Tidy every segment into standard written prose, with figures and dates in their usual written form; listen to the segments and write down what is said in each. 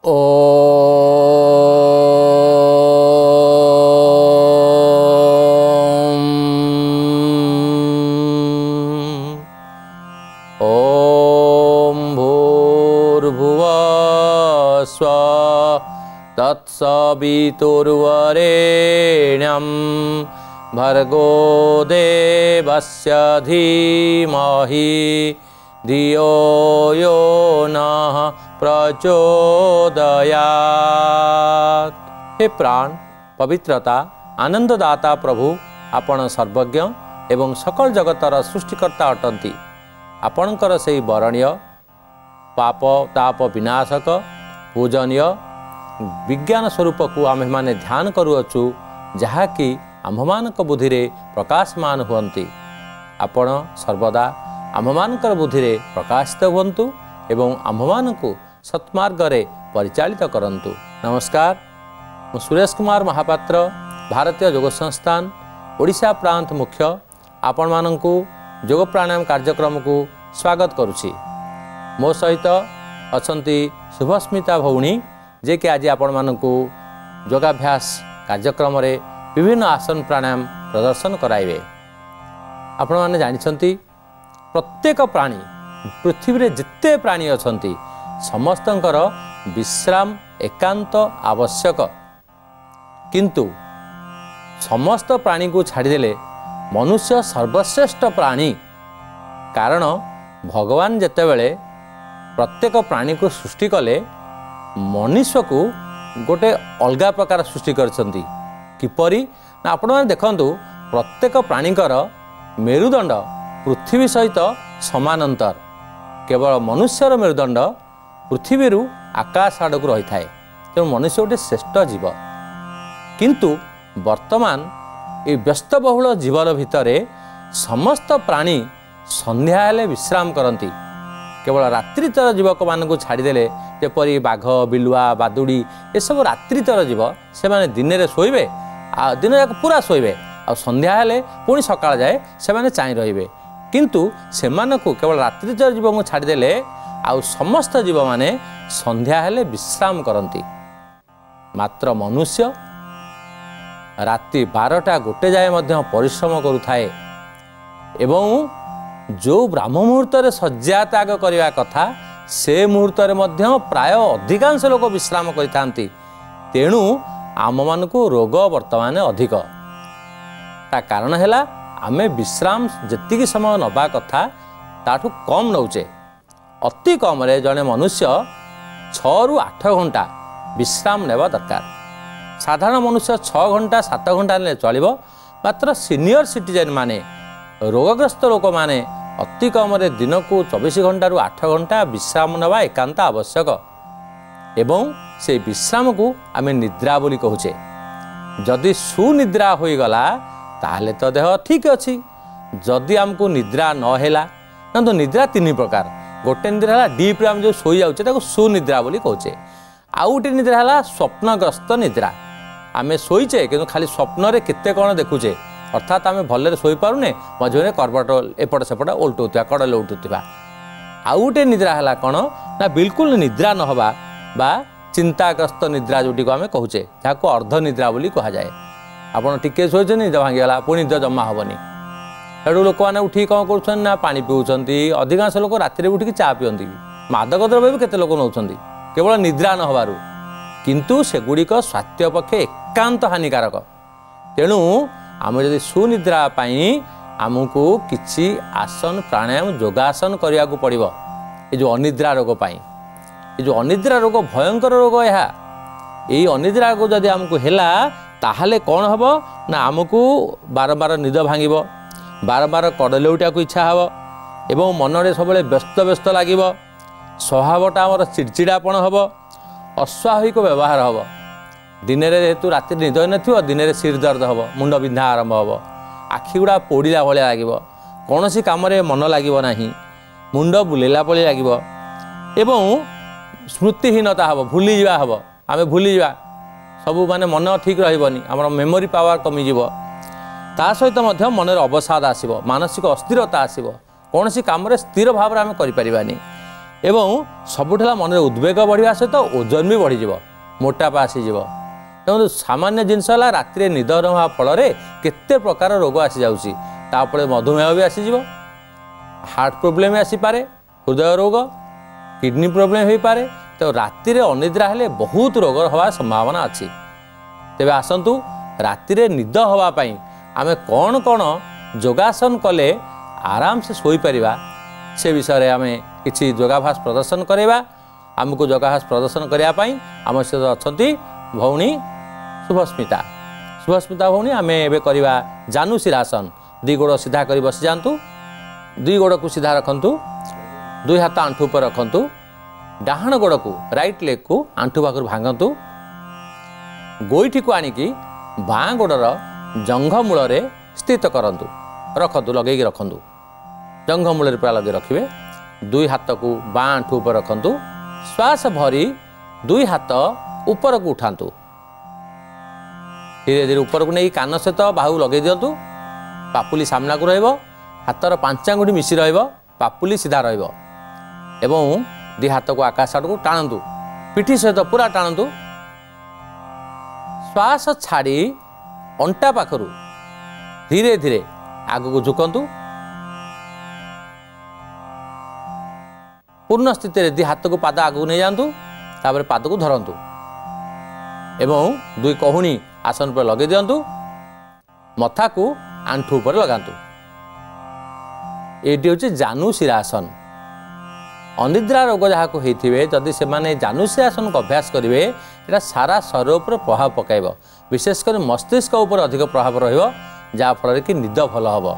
ॐ भूर्भुवः स्वः तत्सवितुर्वरेण्यं भर्गो देवस्य धीमहि धियो यो नः प्रचोदयात्। हे प्राण पवित्रता आनंददाता प्रभु आपण सर्वज्ञ एवं सकल जगतर सृष्टिकर्ता अटंती। आपणकर से बरणीय पाप ताप विनाशक पूजनीय विज्ञान स्वरूप को आम मैंने ध्यान करुअछु जहाँकि आम्भमानक बुद्धि रे प्रकाशमान हुअन्ति। आपण सर्वदा आम्भमानकर बुद्धि रे प्रकाशित हुअन्तु एवं आम्भमानकु सत्मार्ग रे परिचालित करन्तु। नमस्कार, मु सुरेश कुमार महापात्र भारतीय योग संस्थान ओडिशा प्रांत मुख्य आपण मानकु योग प्राणायाम कार्यक्रम को स्वागत करुछि। मो सहित अछंती शुभस्मिता भौणी जे कि आज आपण मानकु योगाभ्यास कार्यक्रम रे विभिन्न आसन प्राणायाम प्रदर्शन कराइबे। आपण माने जानिछंती प्रत्येक प्राणी पृथ्वी रे जिते प्राणी अछंती समस्तंकर विश्राम एकांत आवश्यक, किंतु समस्त प्राणी को छाड़देले मनुष्य सर्वश्रेष्ठ प्राणी। कारण भगवान जेतेबेले प्रत्येक प्राणी को सृष्टि कले मनुष्य को गोटे अलगा प्रकार सृष्टि करछंती। किपरि ना आपण माने देखंतु प्रत्येक प्राणीकर मेरुदंड पृथ्वी सहित समानांतर, केवल मनुष्यर मेरुदंड पृथ्वी आकाश आड़क रही थाए। तेणु मनुष्य गोटे श्रेष्ठ जीव, किंतु वर्तमान ये व्यस्तबहुल जीवन भितर समस्त प्राणी संध्या हेले विश्राम करती। केवल रात्रितर जीवक मानक छाड़देले जेपरी बाघ बिलुआ बादुड़ी ये सब रात्रितर जीव से माने दिन में शोबे दिन जाक पूरा शोबे आ संध्या हेले पुणी सकाळ जाए से माने चाहि रहिबे। किंतु सेमानकु केवल रात्रितर जीव को छाड़देले आ समस्त जीव माने संध्या हेले विश्राम करती। मात्र मनुष्य राति 12टा गोटे जाए मध्य परिश्रम करुथाए एवं जो ब्राह्म मुहूर्त रे शଯ୍ୟା त्याग करने कथा से मुहूर्त रे मध्य प्राय अधिकांश लोक विश्राम करिथांती। तेणु आम मानकु रोग वर्तमान अधिक। ता कारण हैला आमे विश्राम जेतिकी समय नबा कथा ताठू कम नौचे। अति कम रे जने मनुष्य 6 ରୁ 8 घंटा विश्राम नेबा दरकार। साधारण मनुष्य 6 घंटा 7 घंटा ने चलिबो। मात्र सीनियर सिटीजन माने रोगग्रस्त लोक माने अति कम रे दिन को 24 घंटा ରୁ 8 घंटा विश्राम नेबा एकांत आवश्यक। एवं से विश्राम को आमे निद्रा बोली कहूचे। जदि सुनिद्रा होई गला ताहले तो देह ठीक अछि। जदि हमको निद्रा न हैला ना तो निद्रा 3 प्रकार। गोटे निद्रा है डीप रे हम जो सोई जाउचे ताको सुनिद्रा बोली कहूचे। आउ गोटे निद्रा है स्वप्नग्रस्त निद्रा। आमे सोईचे कि खाली स्वप्न रे केते कौन देखुचे, अर्थात आमे भलरे सोई पारुने मझे करबट एपट सेपट उल्टुवा कड़ले उल्टुवा। आउ गोटे निद्रा है कौन ना बिल्कुल निद्रा न हवा बा चिंताग्रस्त निद्रा जोटी को आमे कहूचे, जाको अर्ध निद्रा बोली कहा जाए। आपन टिके सोईचे निद भांगीगला पुणी निद जमा हेनी। सेठू लोक मैंने उठी कौन कर ना पानी पिउछंती। अधिकांश लोक राति उठिक चा पियंती। मादक द्रव्य भी केते लोक नौछंती केवल निद्रा न हबारु, किंतु सेगुड़िक स्वास्थ्य पक्षे एकांत हानिकारक। तेणु आम जदि सुनिद्रा पाई आमको किछि आसन प्राणायाम योगासन करने को पड़ो। ये जो अनिद्रा रोग पाई, ये जो अनिद्रा रोग भयंकर रोग, यही अनिद्रा रोग जदि आमको हैला ताहले कौन हम ना आमको बारंबार निद भांगिब, बारंबार कड़ले उठा को इच्छा हे एवं मन में सब व्यस्त व्यस्त लगे। स्वभावटा आमर चिड़चिड़ापण हम, अस्वाभाविक व्यवहार हम। दिन में जेहेतु राति निद न दिन में सिर दर्द हम, मुंड बिंधा आरंभ हम, आखि गुड़ा पोड़ा भाया लगे, कौन सी कम मन लगे ना, मुंड बुलेला पड़ी लगे एवं स्मृतिहीनता हम, भूली जा हम, आम भूली जा सबू माने मन ठीक रही आम मेमोरी पावर कमिज। ता सहित मन अवसाद आसब, मानसिक अस्थिरता आसब, कौन सी कम स्थिर भाव में आम करें। एवं सबुठा मन उद्वेग बढ़िया सहित ओजन भी बढ़ीज मोटापा आसीज तेणु सामान्य जिनस है राति निद नवा फल केते प्रकार रोग आसी जाऊँगी तापर मधुमेह भी आसीज हार्ट प्रोब्लेम आसीपे हृदय रोग किडनी प्रोब्लेम हो पारे तो राति अनिद्रा हेले बहुत रोग हवा संभावना अच्छी तेबे आसतु राति निद हवापाई आमे कौन कौन योगासन कले आराम से सोई परिबा से विषय में आम किसी योगाभ्यास प्रदर्शन करवा आमको योगाभ्यास प्रदर्शन करने आम सहित अच्छा भौणी शुभस्मिता शुभस्मिता भौणी आम एवं करवा जानु शिरासन दी गोड़ सीधा कर बसी जातु दुई गोड़ को सीधा रखु दुई हाथ आंठू पर रखु डाहाण गोड़ को राइट लेग को आंठू पाखर भांगतु गोईठी को आनिकी बाँ गोड़र जंघ मूल स्थित करंतु रखतु लगे रखु जंघ मूल पूरा लगे रखिए दुई हाथ को बाँ आंठू पर रखु श्वास भरी दुई हाथ ऊपर को उठातु धीरे धीरे ऊपर को नहीं कान सहित बाहु लगे दिंतु पापुली सामना को रहिबो हाथर पांच आंगुठी मिसी रहिबो पापुली सीधा रहिबो एवं दी हाथ को आकाश आड़ को टाणतु पिठी सहित पूरा टाणतु श्वास छाड़ी अंटा पाखरु धीरे धीरे आग को झुकंतु पूर्ण स्थिति दी हाथ को पाद आगू नहीं जातु तापर पाद को धरतु एवं दुई कहूणी आसन पर लगे दिंतु मथा को आंठू पर लगातु ये हूँ जानु शिरासन अनिद्रा रोग जहाँ को होते जदि से जानु शिरासन को अभ्यास करेंगे यहाँ सारा शरीर पर प्रभाव पकाइब विशेषकर मस्तिष्क उपर अधिक प्रभाव रहा कि निद भल हम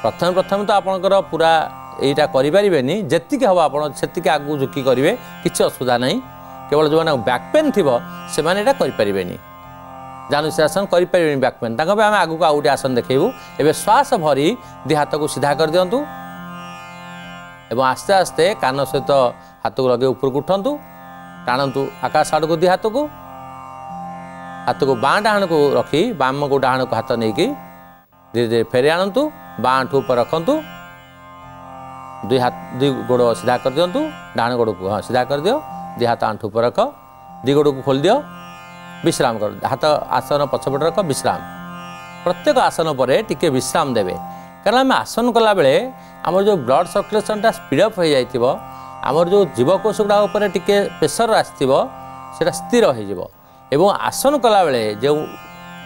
प्रथम प्रथम तो आपंकर पूरा यहाँ करें जी हम आपकी आगू झुकी करेंगे किसी असुविधा नहीं केवल जो बैक पेन थी से करें जानु शिरासन करें बैक पेन आम आगू आउ गए आसन देखू एवं श्वास भरी दी हाथ को सीधा कर दिंतु एवं आस्ते आस्ते कान सहित हाथ को लगे ऊपर को उठंतु टाणतु आकाश आड़ को दी हाथ को बाँ डाहाण को रखी बाम को डाहाण को हाथ नहीं धीरे धीरे फेरी आणतु बाँ आंठू पर रखंतु दुई गोड़ सीधा कर दिंतु डाहाण गोड़ को हाँ सीधा कर दियो दी हाथ आंठू पर रख दी गोड़ को खोल दियो विश्राम कर हाथ आसन पछपट रख विश्राम प्रत्येक आसन पर टिके विश्राम देवे कारण आम आसन कला बेले आमर जो ब्लड सर्कुलेशनटा स्पीडअप हो जाइथिबो आमर जो जीवकोश गुड़ा उपर टिके प्रेशर आसथिबो सेटा स्थिर हो एवं आसन कला बेले जो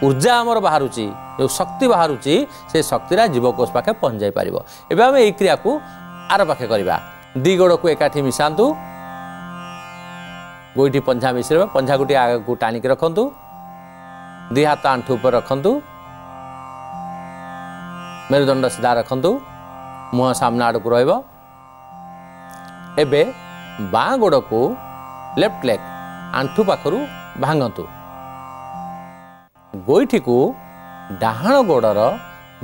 ऊर्जा आमर बाहरुची जो शक्ति बाहरुची से शक्तिरा जीवकोश पाखे पहुँच जाई पारिबो एबे आम एई क्रिया को आर पाखे करबा दी गोड़ को एकाठी मिसांतु गोईठी पंझा मिश्र पंझा गोटी आग को टाणिक रखंतु दी हाथ आंठू पर रखंतु मेरुदंड सीधा रखंतु मुह सामना आड़ को रहिबो एबे बाँ गोड़ को लेफ्ट लेग आंठू पाखरु भांगतु गोईठी को डाहाण गोड़र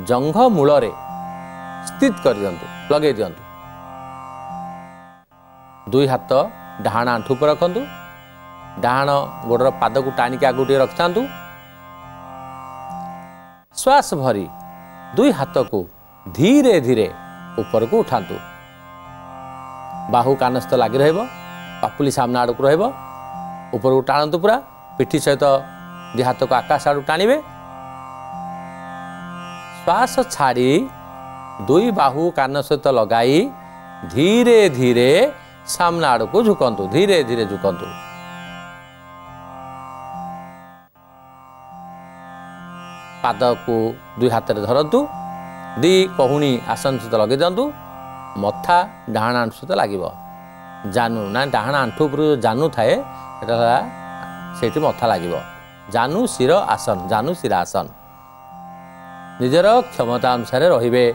जंघ मूल स्थित कर दियंतु लगे दियंतु दुई हाथ डाहाण आंठू पर रखंतु डाहाण गोड़र पाद को टाणिक आगु रखि था श्वास भरी दुई हाथ को धीरे धीरे ऊपर को उठातु बाहु कान सहित लगी रहिबो पापुली सामना आड़ को रहिबो ऊपर को टाणतु पूरा पिठी सहित दी हाथ को आकाश आड़ टाणिबे श्वास छाड़ी दुई बाहु कान सहित लगाई धीरे धीरे सामना आड़ को झुकंतु धीरे धीरे झुकंतु पाद को दुई हाथ में धरतु दी कहूणी आसन सहित लगे दिंतु मथा डाहाण आंठू सहित लगे जानू ना डाहाण आंठू उपर जानू थाए से मथा लगे जानू शिर आसन जानू शिर आसन निजर क्षमता अनुसार रे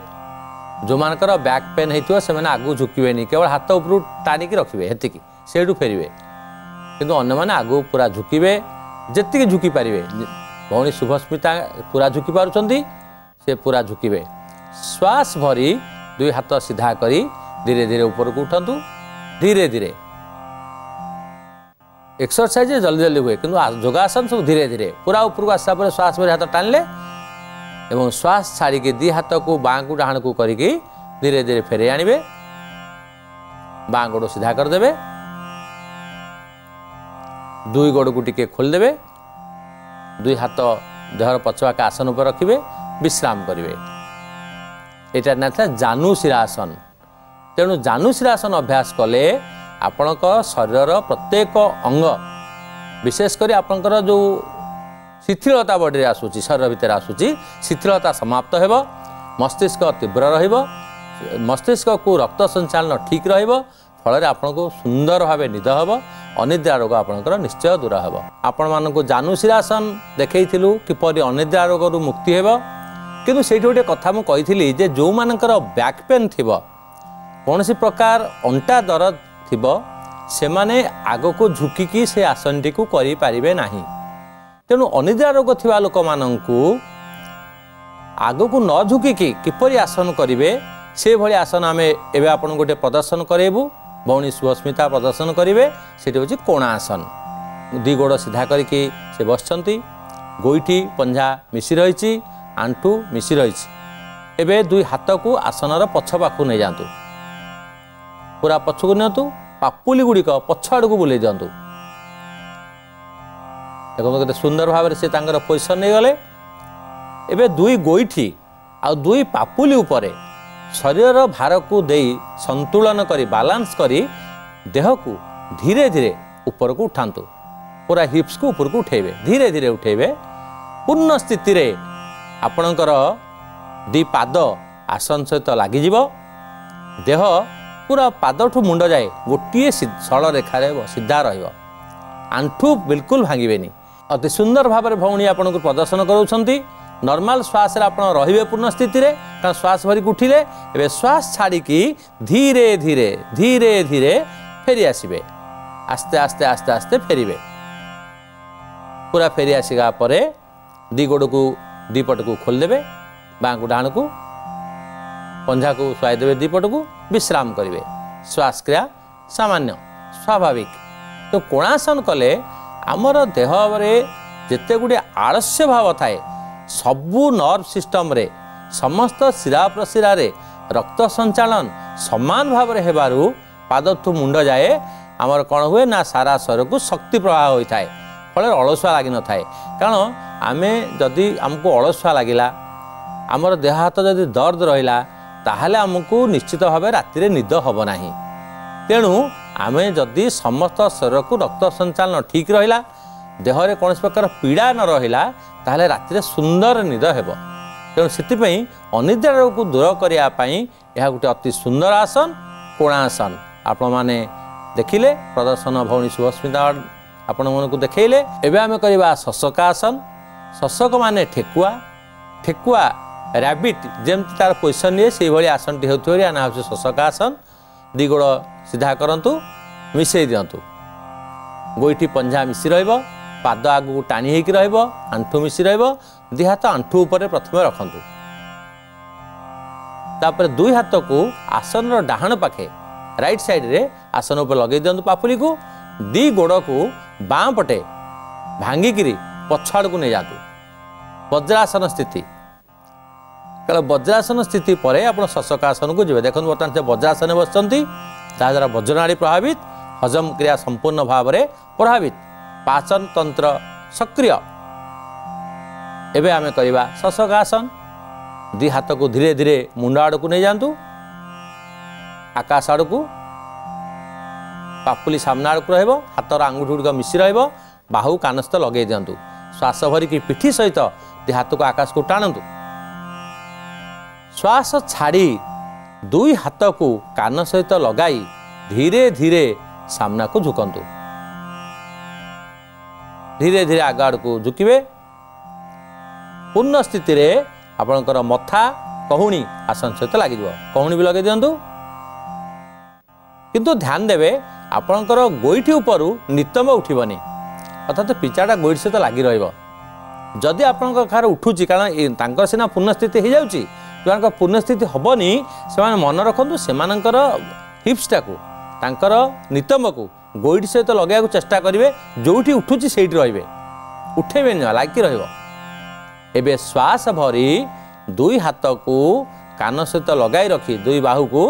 जो मानकर बैक पेन होती से आगू झुकबेनि केवल हाथ ऊपर टाणिकी रखिए हेतिकी सेठू फेरवे किंतु अन्य मैंने आगू पूरा झुकबे जी झुकी पारे भौणी शुभस्मिता पूरा झुकी पारुछंती से पूरा झुकबे श्वास भरी दुई हाथ सीधा करी धीरे धीरे ऊपर को उठंतु धीरे धीरे एक्सरसाइज जल्दी जल्दी हुए किंतु योगासन सब धीरे धीरे पूरा ऊपर को आसा पर श्वास भरी हाथ टाणिले एवं श्वास छाड़ी दी हाथ को बाँ को डाहाण को करके धीरे धीरे फेरे आणिबे बाँ गोड़ सीधा करदे दुई गोड़ को टिके खोलदे दुई हाथ देहर पछुआके आसन पर रखिए विश्राम करेंगे। यहाँ ना था जानु शिरासन तेणु जानु शिरासन अभ्यास कले आपणक शरीर प्रत्येक अंग विशेषकर आपणकर जो शिथिलता बॉडी आसूची शरीर भितर आसूची शिथिलता समाप्त हो मस्तिष्क तीव्र मस्तिष्क को रक्त संचालन ठीक फल आपन को सुंदर भाव निद हम अनिद्रा रोग आपंकर निश्चय दूर हे आपण मानक जानु शिरासन देखई किपर अनिद्रा रोग मुक्ति हे किंतु से गोटे कथा मुझी जे जो मानकर बैक पेन थी कौन सी प्रकार अंटा दर्द थी से माने आग को झुकिकी से आसन टी को करें ना तेणु अनिद्रा रोग थिबा लोक माननकु आग को न झुकिकी किपरि आसन करेंगे से भली आसन आम एवं आपन गोटे प्रदर्शन करेबू भौणी सुस्मिता प्रदर्शन करेंगे से हूँ कोणासन दी गोड़ सीधा करके से बसंती गोईठी पंजा मिसी रही आंठू मिसी रही एवं दुई हाथ को आसनर पछ पाख नहीं जातु पूरा पछक नियंतु पापुली गुड़िक पछ आड़ को बुले दिंतु देखो केते सुंदर भाव से पोजिशन नहीं गले एवं दुई गोईठी आ दुई पापुली उपरे शरीर भार को दे संतुलन करी बालांस करी देह को धीरे धीरे ऊपर को उठातु पूरा हिप्स को ऊपर को उठेबे धीरे धीरे उठेबे पूर्ण स्थिति रे आपणकर दी पाद आसन सहित लगिज देह पूरा पाद ठू मुंड जाए गोटे सरल रेखा सीधा आंठू बिल्कुल भांगेनि अति सुंदर भाव में भौणी आपन को प्रदर्शन कराउछंती नॉर्मल श्वास आप रे पूर्ण स्थिति रे कारण श्वास भरिक उठिले एवं श्वास छाड़ी धीरे धीरे धीरे धीरे फेरी आसबे आस्ते आस्ते आस्ते आस्ते फेरिबे पूरा फेरी आसिगा परे दी गोड़ को दी पट को खोलदेवे बाँ को डाण को पंजा को शुआईदेवे दी पट को विश्राम करेंगे श्वास क्रिया सामान्य स्वाभाविक तो कोणासन कले आमर देह जिते गुड़े आलस्य भाव थाए सबू नर्व सिस्टम रे समस्त शिरा प्रशिरा रे रक्त संचालन समान भाव में हेबारु पादठू मुंड जाए आमर कौन हुए ना सारा शरीर को शक्ति प्रवाह होता है फल अलसुआ लगी न थाए कारण आमे जदि आमको अलसुआ लगिला आमर देह हाथ जदि दर्द रहिला ताहले आमको निश्चित भाव राति निद हब नाही तेणु आमे जदि समस्त शरीर को रक्त संचालन ठीक रहिला देहरे कौन प्रकार पीड़ा न रहिला ताहले राति सुंदर निद हेब तेणु से अनिद्रा रोग को दूर करने यह गोटे अति सुंदर आसन कोणासन आपण मैंने देखिले प्रदर्शन भौणी सुस्मिता आपण मन को देखले एवं आम करवा शशकासन शशक माने ठेकुआ ठेकुआ रैबिट जमती तार पोजिशन निए से भाई आसन टी होती ना हूँ शशकासन दी गोड़ सीधा करंतु मिसई दिंतु गोईठी पंजा मिसी रहिबो पाद आगू टाणी होगी आंठू मिसी दी हाथ आंठू उपर प्रथम रखंतु तापर दुई हाथ को आसन डाहाण पाखे राइट साइड रे आसन उपर लगे दिंतु पापुली को दी गोड़ को बाँ पटे भांगिकी पछाड़ को नहीं जातु वज्रासन स्थिति कल वज्रासन स्थिति पर आप शशकासन को जी देखो बर्तमान से वज्रासन बसंती ताद्वारा वज्रनाड़ी प्रभावित हजम क्रिया संपूर्ण भाव में प्रभावित पाचन तंत्र सक्रिय एवं आम करवा शशकासन दी हाथ को धीरे धीरे मुंड आड़ को नहीं जातु आकाश आड़ को पापुली सामना आड़ को हाथर आंगुठी गुड़िक मिसी बाहु कानस्थ लगे दिंतु श्वास भरिकी पिठी सहित दी हाथ को आकाश को टाणतु श्वास छाड़ी दुई हाथ को कान सहित लगाई धीरे धीरे सामना को झुकंतु धीरे धीरे आग आड़ को झुकिबे पूर्ण स्थिति रे आपणकर मथा कहूणी आसन सहित लगे कहूणी भी लगे दिंतु किंतु ध्यान देवे आपणकर गोईठी उपरू नितंब उठिबनी अर्थात पिचाटा गोईठी सहित लगी रहिबो जदि आपणकर खार उठुची कारण तांकर सिना पूर्ण स्थिति हो जाउची जो पूर्ण स्थिति हेनी से मन रखु से हिप्सटा को तांकर नितंब को गोईठी सहित लगे चेष्टा करेंगे जो उठुची से उठेबे लागिक रही श्वास भरी दुई हाथ को कान सहित लगाई रखी दुई बाहू को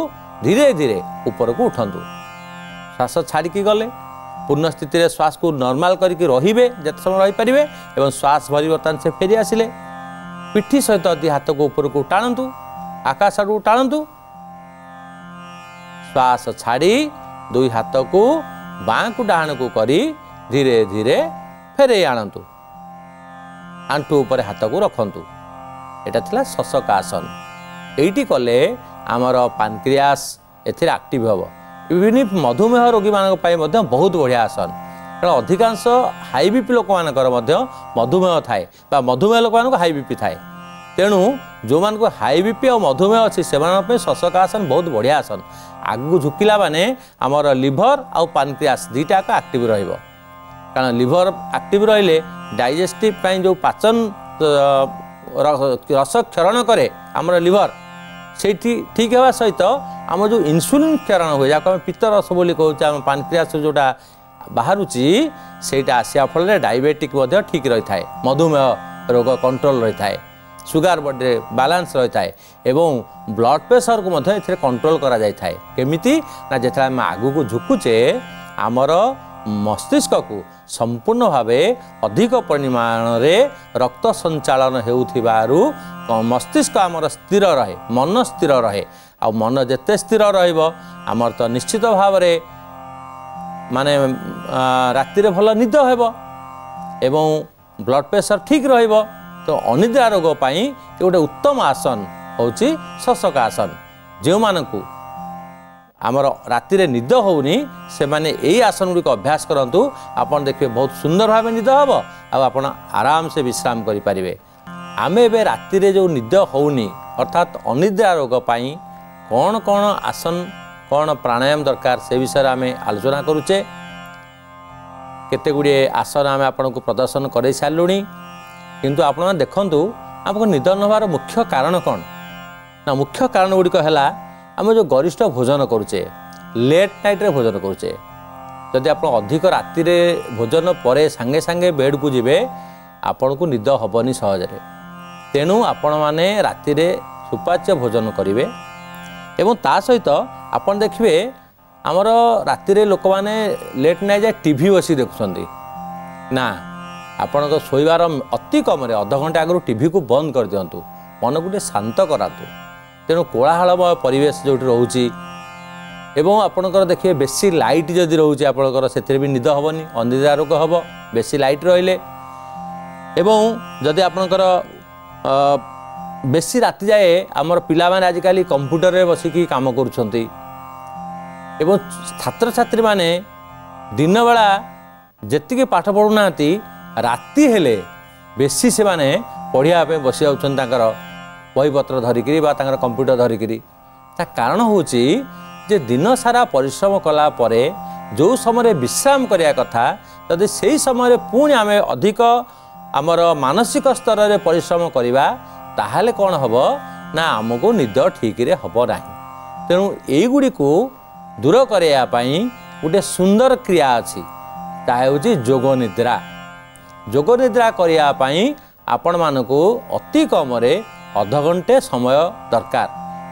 धीरे धीरे ऊपर को उठंतु श्वास छाड़िकी गले पूर्ण स्थित में श्वास को नॉर्मल करके रहिबे जते समय रही पारिबे एवं श्वास भरी बर्तमान से फेरी आसिले पिठी सहित दी हाथ को ऊपर को टाणतु आकाश आड़ू टाणतु श्वास छाड़ी दुई हाथ को बाँ को डाहाण को करी धीरे धीरे फेरे आणतु आंटू ऊपर हाथ को रखंतु एटा थिला शशकासन एइटी कले आमर पानक्रियास एथिरे एक्टिव हबो विभिन्न मधुमेह रोगी मानक पाई मध्य बहुत बढ़िया आसन कारण अधिकांश हाई बीपी लोक मानकर मध्य मधुमेह थाए बा मधुमेह लोक मानक हाई बीपी थाए तेणु जो मान को हाई बीपी और मधुमेह अच्छी से शशकासन बहुत बढ़िया आसन आगू झुकिला माने आमर लिभर आउ पानक्रियास दुईटा एक्टिव रहिबो कारण लिभर एक्टिव रहिले डाइजेस्टिव पाई जो पाचन रस क्षरण करे आमर लिभर से ठीक होगा सहित आम जो इन्सुलिन क्षरण हुए जहाँ पित्त रस बोली कहूँ आम पानक्रियास जोटा बाहरुची सेटा आसिया फल डायबेटिक ठीक रही है मधुमेह रोग कंट्रोल रही है सुगार बॉडी बैलेंस रही है एवं ब्लड प्रेशर को कंट्रोल करा जाय थाए केमिति ना जेते आम आगु को झुकुचे आमर मस्तिष्क को संपूर्ण भावे अधिक परिमाण रे रक्त संचालन हेउथिबारु मस्तिष्क आमर स्थिर रहे मन स्थिर रहे आ मन जेते स्थिर रहिबो आमर तो निश्चित भाव रे माने राति रे भल निद हेबो एवं ब्लड प्रेशर ठीक रहिबो तो अनिद्रा रोग पाई गोटे उत्तम आसन होची शशकासन जो मानकु आमर राति रे निद होउनी से माने एई आसन गुडी को अभ्यास करंतु आपन देखिए बहुत सुंदर भाव निद हबो आ आपन आराम से विश्राम करि परिबे आमे बे राति रे जो निद होउनी अर्थात अनिद्रा रोग पाई कौन कौन आसन कौन प्राणायाम दरकार से विषय आम आलोचना करुचे केते गुड़े आसन आम आपन को प्रदर्शन कर सारूँ किंतु आपण देखंतु आपको निद नवार मुख्य कारण कौन ना मुख्य कारण गुड़िक है आम जो गरिष्ठ भोजन करुचे लेट नाइट रे भोजन करुचे जदि आप अधिक राति रे भोजन पर सांगे सांगे बेड को जीवे आपण को निद हबनी सहजरे तेणु आपण माने राति रे सुपाच्य भोजन करिवे एवं ता सहित आपण देखिए आमर राति रे लोक माने लेट नाइट जाए टीवी बसी देखुंती ना आपण शोबार अति कम अध घंटे आगु टीवी को बंद कर दिंतु मन को शांत करातु तेणु कोलाहलमय परिवेश जो रोचे एवं आपणकर देखिए बेसी लाइट जदि रोचे आपणकर से भी निद हेनी अनिद्रा रोग हम बेसी लाइट रहिले एवं जदि आपणकर बेसी राति जाए आमर पिला माने आजिकाली कंप्यूटर रे बसिकी काम करुछंती एवं छात्र छात्री माने दिन बेला जेतिकी पाठ पढ़ुना राति हेले बेसी से माने पढ़िया पे बसी जाउछन तांकर बहीपत्र धरिकी कंप्यूटर धरिकी ता कारण होची जे दिन सारा परिश्रम कला परे जो समय विश्राम करिया कथा यदि सेही समय पुणी आमे अधिक आमर मानसिक स्तर रे परिश्रम करिबा ताहले कौन हम ना आमको निद ठीक रे हम ना तेणु यीगुड़ी को दूर करने गोटे सुंदर क्रिया अच्छी ताकि जोग निद्रा करने आपण मानक अति कम अध घंटे समय दरकार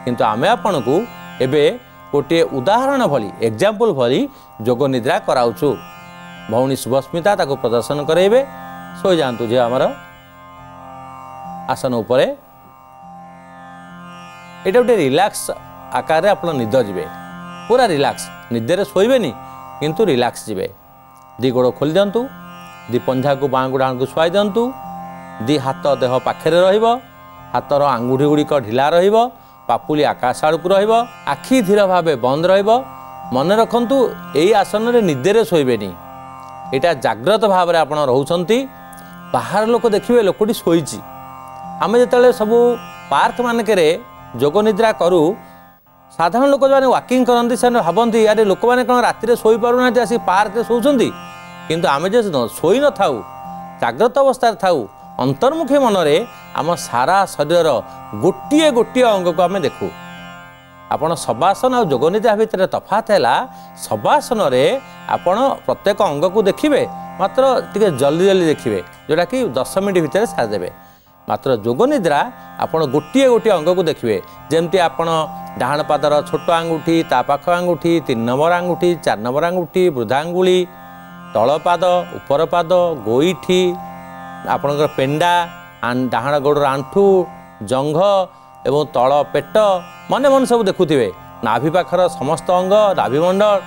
किंतु आमे आपण को एबे गोटे उदाहरण भली एग्जाम्पल भली जोग निद्रा कराउछु भौणी शुभस्मिता ताको प्रदर्शन करेबे सो जानतु जे आमर आसन उपरे एटा गोटे रिलैक्स आकार आप निद जीवे पूरा रिलैक्स निदे शोबेनि किंतु रिलैक्स जीवे दी गोड़ खोली दिंतु दी पंझा को बाँ गुड़ा को शुआई दिंतु दी हाथ देह पाखे हाथर आंगुठी गुड़िक ढिला पापुली आकाश आड़ को आखि धीर भाव बंद मन रखु यही आसन में निदे शोबेनि यहाँ जाग्रत भाव में आप रोचंती बाहर लोक देखिए लोकटी शोची आम जो सब पार्क मानक जोग निद्रा करूँ साधारण लोक जो वाकिंग करती से भावती अरे लोक मैंने कौन राति शोई पारना आसी पार्क शोचती किंतु आम जो शोई न था जाग्रत अवस्था था अंतर्मुखी मनरे आम सारा शरीर गोटे गोटे अंग को आम देखू आपण शवासन और जोग निद्रा भितर तफात है शवासन आपण प्रत्येक अंग को देखिए मात्र टे जल्दी जल्दी देखिए जोटा कि 10 मिनट भितर सारिदेवे मात्र जोग निद्रा आपण गोटे गोटे अंग को देखिए जमती आपण डाहाण पादर छोट आंगुठी ता पाख आंगुठी 3 नंबर आंगुठी 4 नंबर आंगुठी वृद्धांगुली तल पाद उपर पाद गोईठी आपणकर पेंडा डाहाण गोड़र आंठू जंघ एवं तल पेट मन मन सब देखुवे नाभि पाखर समस्त अंग नाभिमंडल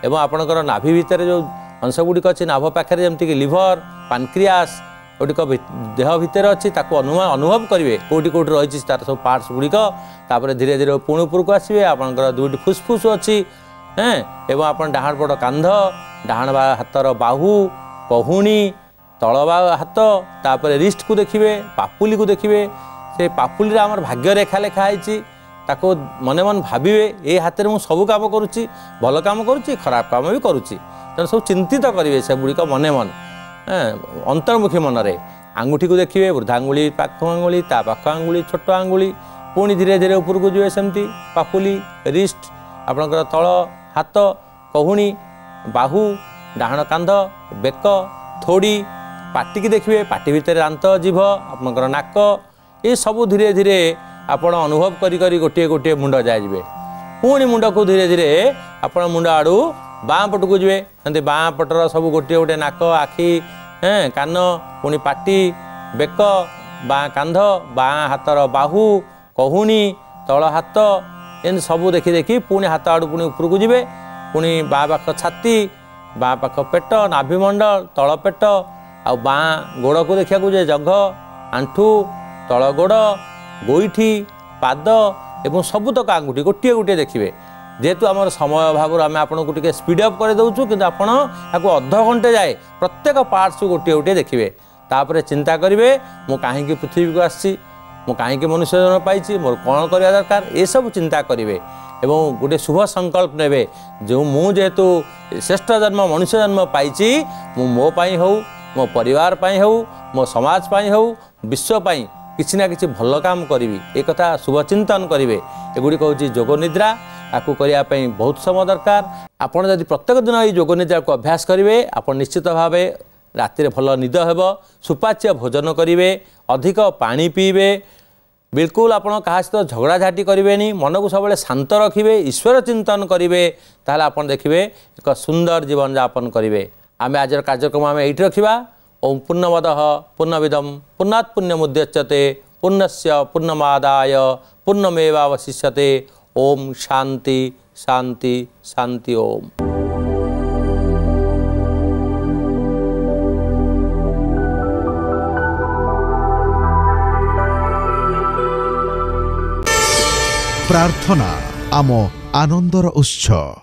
एवं आपणकर नाभि भितर जो अंश गुड़िक अच्छी नाभ पाखे जमीक लिभर पानक्रियास गुड़िक देह भितर अच्छी अनुभव करेंगे कौटी कौटी रही तार सब पार्ट्स गुड़िक धीरे धीरे पुणी उपरक आसवे आपंकर 2टी फुसफुस अच्छी एवं आप डाहाण पट कांध डाहाण हाथर बाहु कहुणी तल हाथ तापर रिस्ट को देखिए पापुली को देखिए से पापुली आम भाग्य रेखा लिखाई ताको मन मन भावे ये हाथ में सब काम करुच्ची भल काम करुच्ची खराब काम भी करुच्ची तेना सब चिंतित करेंगे से गुड़िक मन मन अंतर्मुखी मनरे आंगुठी को देखिए वृद्धांगुली पाख आंगुली ता पाख आंगुली छोट आंगुली पुणी धीरे धीरे ऊपर को जाए सेमती पापुली रिस्ट आपणकर तल हाथ कहुणी बाहु डाहाण कांध बेक थोड़ी पाटी की देखिए पाटी भितर दांत जीभ आपणकर नाक ये सब धीरे धीरे आपण अनुभव करी करी गोटे गोटे मुंड जाए पुणी मुंड को धीरे धीरे आपण मुंड आड़ू बाँ पट को जी बाँ पटर सब गोटे गोटे नाक आखि कान पुणी पाटी बेक बाँ कांध बाँ हाथर बाहु कहुणी तल हाथ एम सब देखी देखी पुणी हाथ आड़ू पुणी ऊपर को जी पुणी बाँ पाख छाती बाँ पाख पेट नाभिमंडल तल पेट आ बाँ गोड़ को देखा जाए जंघ आंठू तल गोड़ गोईठी पाद एवं सबुतक आंगुठी गोटे गोटे देखिए जेहेतु आम समय अभाव आम आपको टे स्पीड अप कर दौचु कि आपड़ अध घंटे जाए प्रत्येक पार्ट्स को गोटे गोटे देखिए तापर चिंता करेंगे मु कहीं पृथ्वी को आसी कहीं मनुष्य जन्म पाई मोर कौन करवा दरकार ये सब चिंता करेंगे एवं गोटे शुभ संकल्प ने जो मुझेतु श्रेष्ठ जन्म मनुष्य जन्म पाई मो पाई हो मो परिवार पाई हो मो समाज पाई हो विश्वपाई किसी ना किसी भल काम करी एक कथा शुभ चिंतन करेंगे एगुड़ी हूँ जोग निद्रा आपको करने बहुत समय दरकार आपड़ जब प्रत्येक दिन ये जोग निद्रा को अभ्यास करेंगे आप निश्चित भाव राति भल निद हे सुपाच्य भोजन करेंगे अधिक पानी पीबे बिल्कुल आप सहित झगड़ाझाटी करेंगे मन को सब शांत रखिए ईश्वर चिंतन करेंगे ताहले आप देखिए एक सुंदर जीवन यापन करेंगे आम आज कार्यक्रम आम ये रखा ओम पूर्णमदः पूर्णमिदं पूर्णात् पूर्णमुदच्यते पूर्णस्य पूर्णमादाय पूर्णमेवावशिष्यते ओम शांति शांति शांति ओम। प्रार्थना आम आनंदर उत्सव।